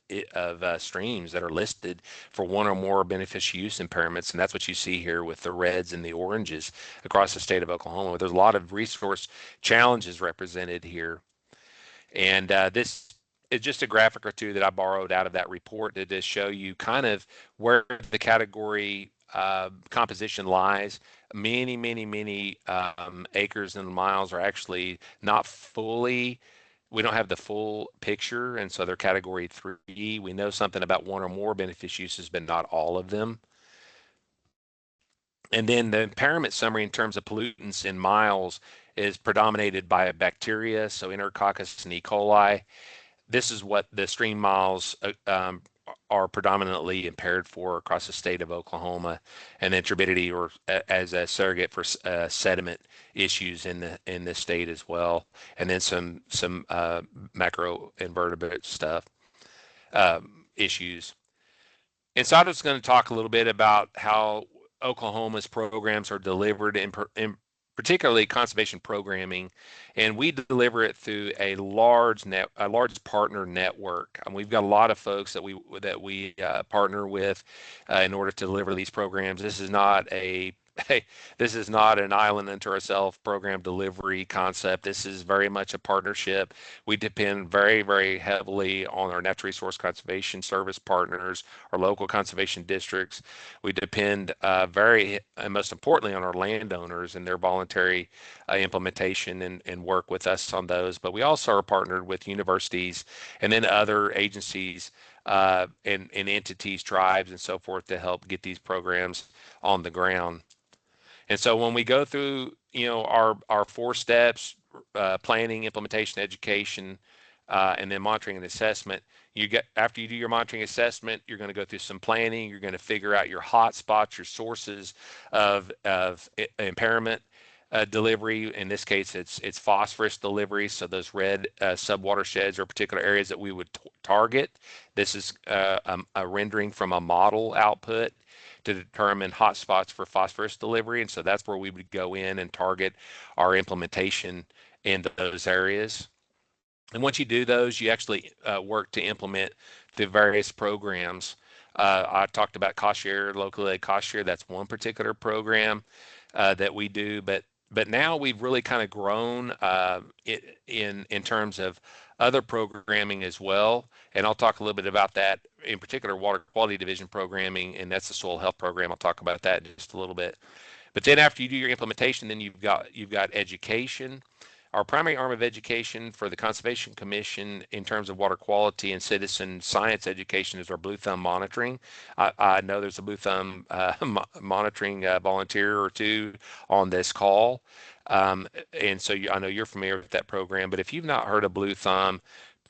streams that are listed for one or more beneficial use impairments, and that's what you see here with the reds and the oranges across the state of Oklahoma. There's a lot of resource challenges represented here. And this is just a graphic or two that I borrowed out of that report to just show you kind of where the category composition lies. Many acres and miles are actually not fully, we don't have the full picture, and so they're category 3. We know something about one or more beneficial uses, but not all of them. And then the impairment summary in terms of pollutants in miles is predominated by a bacteria, so Enterococcus and E. coli. This is what the stream miles are predominantly impaired for across the state of Oklahoma, and then turbidity or as a surrogate for sediment issues in the state as well, and then some macroinvertebrate stuff issues. And so I was going to talk a little bit about how Oklahoma's programs are delivered in particularly conservation programming, and we deliver it through a large partner network. And we've got a lot of folks that we partner with in order to deliver these programs. This is not this is not an island unto ourselves program delivery concept. This is very much a partnership. We depend very heavily on our natural resource conservation service partners, our local conservation districts. We depend and most importantly, on our landowners and their voluntary implementation and work with us on those. But we also are partnered with universities and then other agencies and entities, tribes, and so forth to help get these programs on the ground. And so when we go through, our 4 steps, planning, implementation, education, and then monitoring and assessment, after you do your monitoring assessment, you're going to go through some planning. You're going to figure out your hot spots, your sources of impairment delivery. In this case, it's phosphorus delivery. So those red subwatersheds are particular areas that we would target. This is a rendering from a model output to determine hotspots for phosphorus delivery. And so that's where we would go in and target our implementation in those areas. And once you do those, you actually work to implement the various programs. I talked about cost share, locally cost share. That's one particular program that we do. But now we've really kind of grown in terms of other programming as well. And I'll talk a little bit about that, in particular water quality division programming, and that's the soil health program. I'll talk about that in just a little bit. But then after you do your implementation, then you've got education. Our primary arm of education for the Conservation Commission in terms of water quality and citizen science education is our Blue Thumb monitoring. I know there's a Blue Thumb monitoring volunteer or two on this call. And so I know you're familiar with that program, but if you've not heard of Blue Thumb,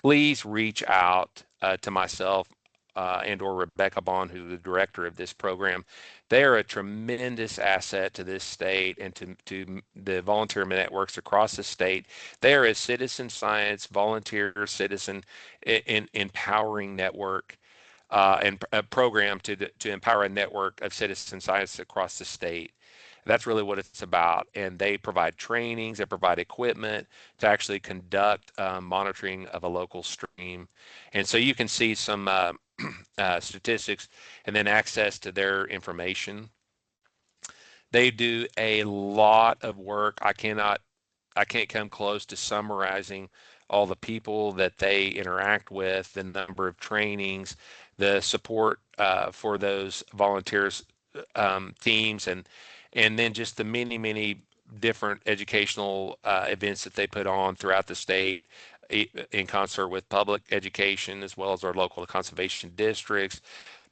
please reach out to myself and or Rebecca Bond, who's the director of this program. They are a tremendous asset to this state and to the volunteer networks across the state. They are a citizen science, volunteer citizen empowering network and a program to empower a network of citizen science across the state. That's really what it's about. And they provide trainings, they provide equipment to actually conduct monitoring of a local stream. And so you can see some statistics and then access to their information. They do a lot of work. I can't come close to summarizing all the people that they interact with, the number of trainings, the support for those volunteers teams, and then just the many different educational events that they put on throughout the state in concert with public education, as well as our local conservation districts,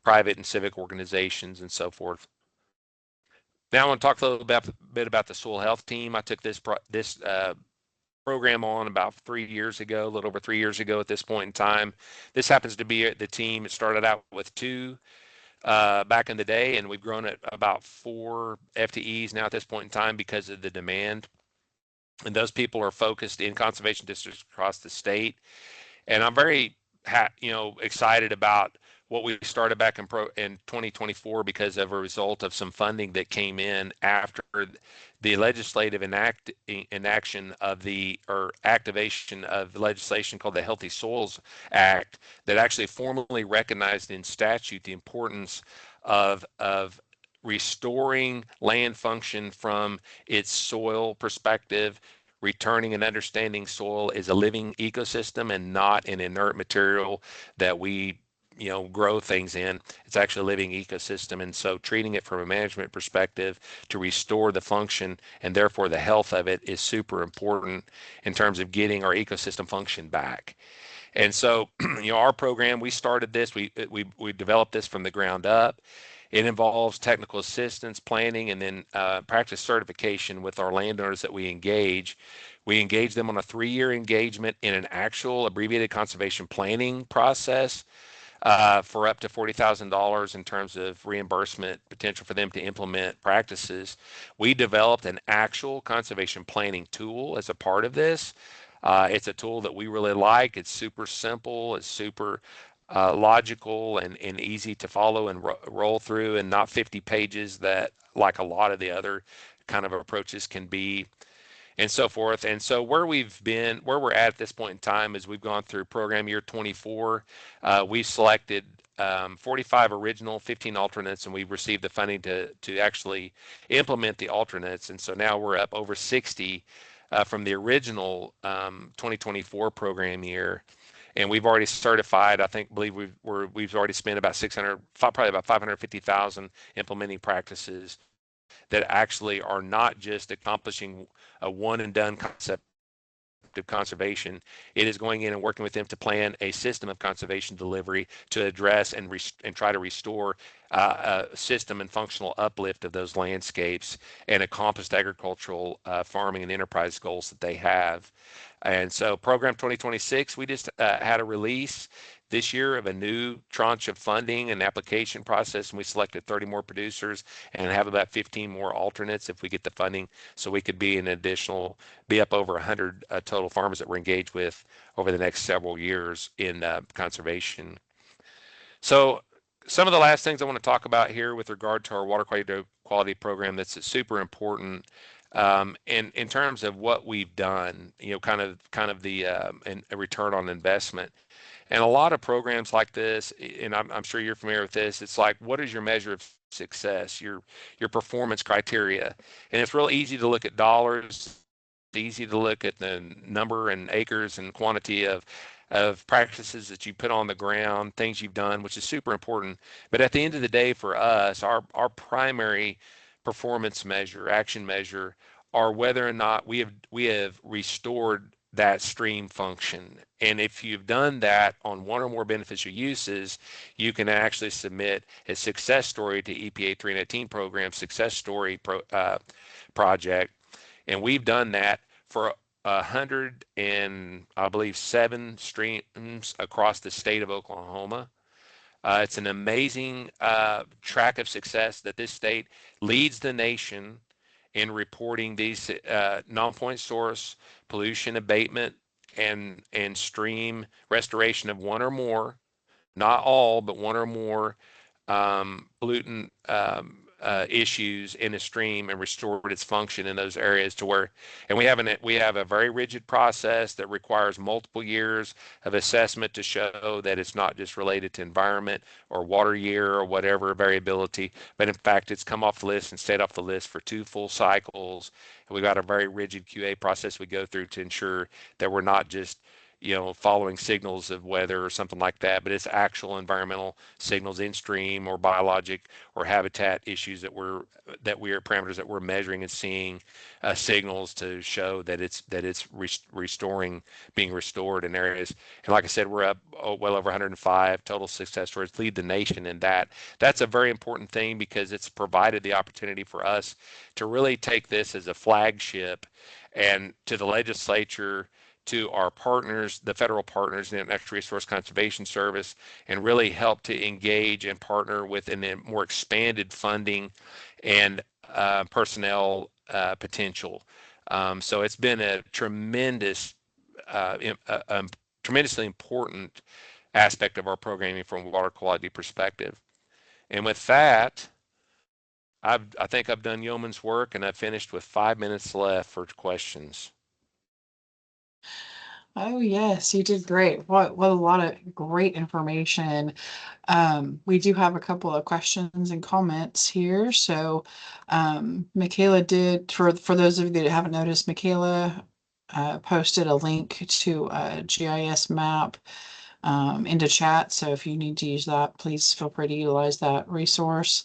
private and civic organizations, and so forth. Now I want to talk a little bit about the soil health team. I took this program on about 3 years ago, a little over 3 years ago at this point in time. This happens to be the team. It started out with two back in the day, and we've grown it about 4 FTEs now at this point in time because of the demand. And those people are focused in conservation districts across the state. And I'm very excited about what we started back in 2024 because of a result of some funding that came in after the legislative inaction of or activation of legislation called the Healthy Soils Act that actually formally recognized in statute the importance of restoring land function from its soil perspective, returning and understanding soil is a living ecosystem and not an inert material that we grow things in. It's actually a living ecosystem, and so treating it from a management perspective to restore the function and therefore the health of it is super important in terms of getting our ecosystem function back. And so, our program, we started this, we developed this from the ground up. It involves technical assistance, planning, and then practice certification with our landowners that we engage. We engage them on a 3-year engagement in an actual abbreviated conservation planning process for up to $40,000 in terms of reimbursement potential for them to implement practices. We developed an actual conservation planning tool as a part of this. It's a tool that we really like. It's super simple. It's super logical and easy to follow and roll through, and not 50 pages that like a lot of the other kind of approaches can be, and so forth. And so where we're at this point in time is we've gone through program year 24. We selected 45 original, 15 alternates, and we've received the funding to actually implement the alternates. And so now we're up over 60 from the original 2024 program year. And we've already certified, believe we've already spent about 600, probably about 550,000 implementing practices that actually are not just accomplishing a one and done concept of conservation. It is going in and working with them to plan a system of conservation delivery to address and try to restore a system and functional uplift of those landscapes and accomplish agricultural farming and enterprise goals that they have. And so program 2026, we just had a release this year of a new tranche of funding and application process, and we selected 30 more producers and have about 15 more alternates if we get the funding, so we could be up over 100 total farmers that we're engaged with over the next several years in conservation. So some of the last things I want to talk about here with regard to our water quality program that's super important. In terms of what we've done, kind of the a return on investment, and a lot of programs like this, and I'm sure you're familiar with this. It's like, what is your measure of success, your performance criteria? And it's real easy to look at dollars. It's easy to look at the number and acres and quantity of practices that you put on the ground, things you've done, which is super important. But at the end of the day, for us, our primary performance measure, action measure, are whether or not we have restored that stream function. And if you've done that on one or more beneficial uses, you can actually submit a success story to EPA 319 program success story project. And we've done that for 107 streams across the state of Oklahoma. It's an amazing track of success that this state leads the nation in reporting these non-point source pollution abatement and stream restoration of one or more, not all, but one or more pollutant issues in a stream, and restored its function in those areas to where, and we have a very rigid process that requires multiple years of assessment to show that it's not just related to environment or water year or whatever variability, but in fact it's come off the list and stayed off the list for 2 full cycles. And we've got a very rigid QA process we go through to ensure that we're not just following signals of weather or something like that, but it's actual environmental signals in stream or biologic or habitat issues that we are parameters that we're measuring and seeing signals to show that it's restoring, being restored in areas. And like I said, we're up well over 105 total success rates, lead the nation in that. That's a very important thing because it's provided the opportunity for us to really take this as a flagship and to the legislature, to our partners, the federal partners in the Natural Resource Conservation Service, and really help to engage and partner with a more expanded funding and personnel potential. So it's been a tremendously important aspect of our programming from a water quality perspective. And with that, I think I've done yeoman's work, and I've finished with 5 minutes left for questions. Oh yes, you did great. What a lot of great information. We do have a couple of questions and comments here. So, Michaela did, for those of you that haven't noticed, Michaela posted a link to a GIS map into chat. So if you need to use that, please feel free to utilize that resource.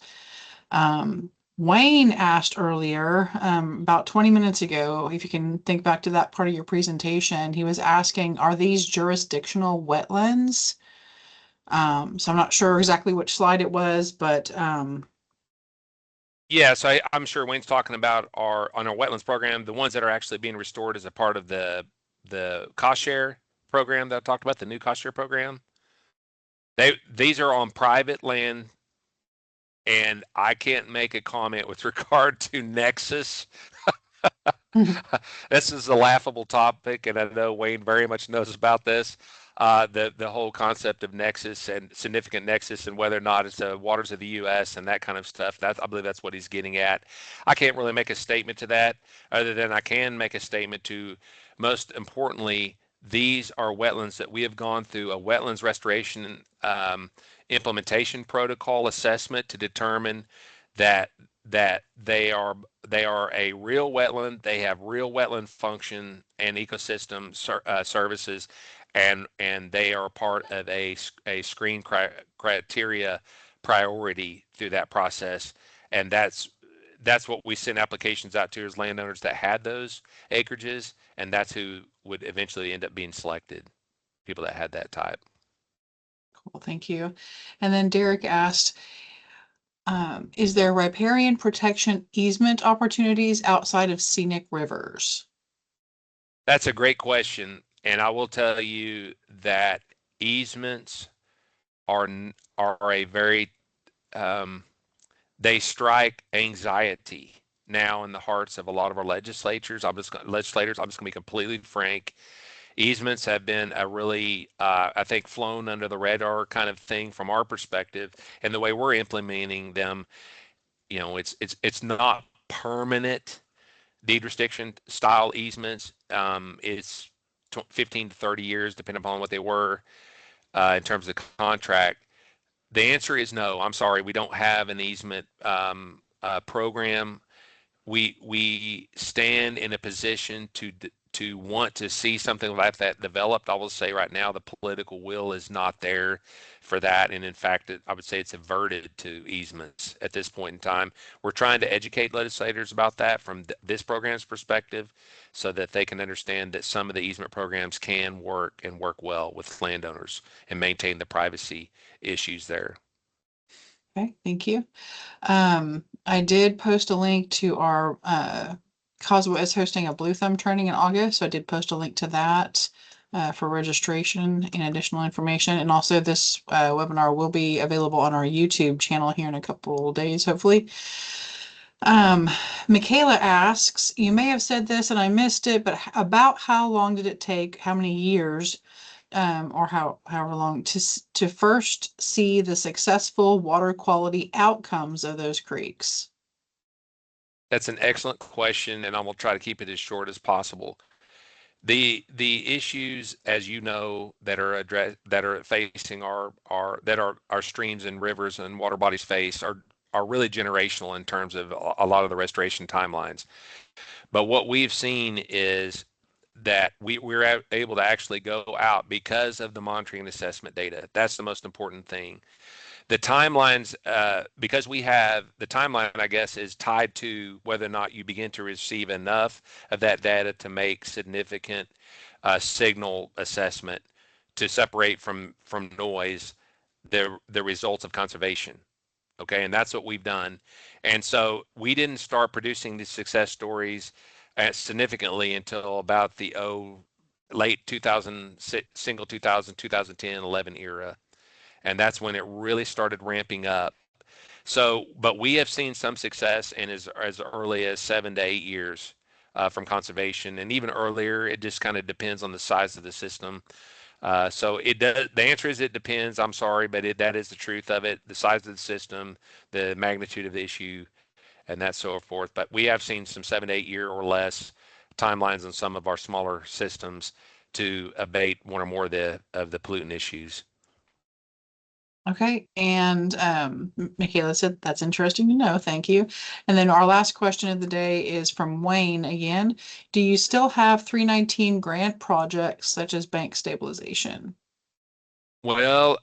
Wayne asked earlier, about 20 minutes ago, if you can think back to that part of your presentation, he was asking, are these jurisdictional wetlands? So I'm not sure exactly which slide it was, but Yes, I'm sure Wayne's talking about on our wetlands program, the ones that are actually being restored as a part of the cost share program that I talked about, the new cost share program. These are on private land, and I can't make a comment with regard to Nexus. This is a laughable topic, and I know Wayne very much knows about this. The whole concept of nexus and significant nexus, and whether or not it's the waters of the U.S. and that kind of stuff. I believe that's what he's getting at. I can't really make a statement to that, other than I can make a statement to, most importantly, these are wetlands that we have gone through a wetlands restoration implementation protocol assessment to determine that they are a real wetland. They have real wetland function and ecosystem services, and they are part of a screen criteria priority through that process. And that's what we send applications out to, as landowners that had those acreages, and that's who would eventually end up being selected, people that had that type. cool, thank you. And then Derek asked, is there riparian protection easement opportunities outside of scenic rivers? That's a great question, and I will tell you that easements are are a very they strike anxiety now in the hearts of a lot of our legislators. I'm just going to be completely frank. Easements have been a really, I think, flown under the radar kind of thing from our perspective, and the way we're implementing them. It's not permanent deed restriction style easements. It's 15 to 30 years, depending upon what they were in terms of contract. The answer is no. I'm sorry, we don't have an easement program. We stand in a position to want to see something like that developed. I will say right now the political will is not there for that, and in fact, I would say it's averted to easements at this point in time. We're trying to educate legislators about that from this program's perspective, so that they can understand that some of the easement programs can work and work well with landowners and maintain the privacy issues there. Okay, thank you. I did post a link to our COSWA is hosting a Blue Thumb training in August, so I did post a link to that for registration and additional information. And also this webinar will be available on our YouTube channel here in a couple of days, hopefully. Michaela asks, you may have said this and I missed it, but about how long did it take, how many years, or however long to first see the successful water quality outcomes of those creeks? That's an excellent question, and I'm gonna try to keep it as short as possible. The issues, as you know, that are facing our streams and rivers and water bodies face are really generational in terms of a lot of the restoration timelines. But what we've seen is that we're able to actually go out because of the monitoring and assessment data. That's the most important thing. The timelines, because we have the timeline, I guess, is tied to whether or not you begin to receive enough of that data to make significant signal assessment to separate from noise the results of conservation. Okay, and that's what we've done. And so we didn't start producing these success stories significantly until about the late 2000, single 2000, 2010, 11 era. And that's when it really started ramping up. So, but we have seen some success in as early as 7 to 8 years from conservation, and even earlier. It just kind of depends on the size of the system. So it does. The answer is it depends. I'm sorry, but that is the truth of it. The size of the system, the magnitude of the issue, and that so forth. But we have seen some 7 to 8 year or less timelines on some of our smaller systems to abate one or more of the pollutant issues. Okay, and Michaela said that's interesting to know. Thank you. And then our last question of the day is from Wayne again. Do you still have 319 grant projects such as bank stabilization? Well,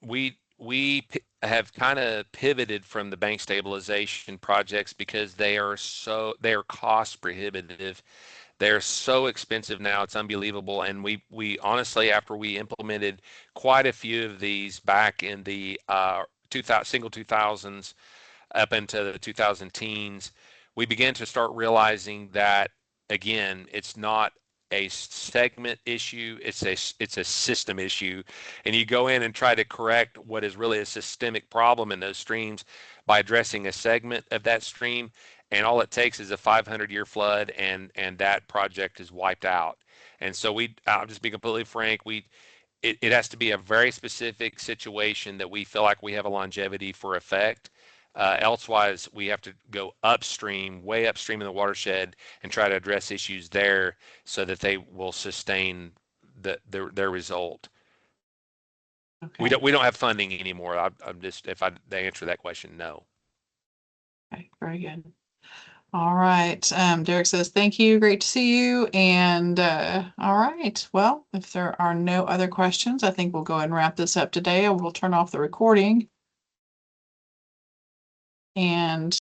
we have kind of pivoted from the bank stabilization projects because they are cost prohibitive. They're so expensive now, it's unbelievable. And we honestly, after we implemented quite a few of these back in the 2000, single 2000s up into the 2000 teens, we began to start realizing that again, it's not a segment issue, it's a system issue. And you go in and try to correct what is really a systemic problem in those streams by addressing a segment of that stream, and all it takes is a 500-year flood and that project is wiped out. And so I'll just be completely frank, it has to be a very specific situation that we feel like we have a longevity for effect. Elsewise, we have to go upstream, way upstream in the watershed, and try to address issues there so that they will sustain their result. Okay. We don't have funding anymore. I'm just, if I they answer that question, no. Okay, very good. All right. Derek says, thank you. Great to see you. And all right. Well, if there are no other questions, I think we'll go ahead and wrap this up today. We'll turn off the recording. And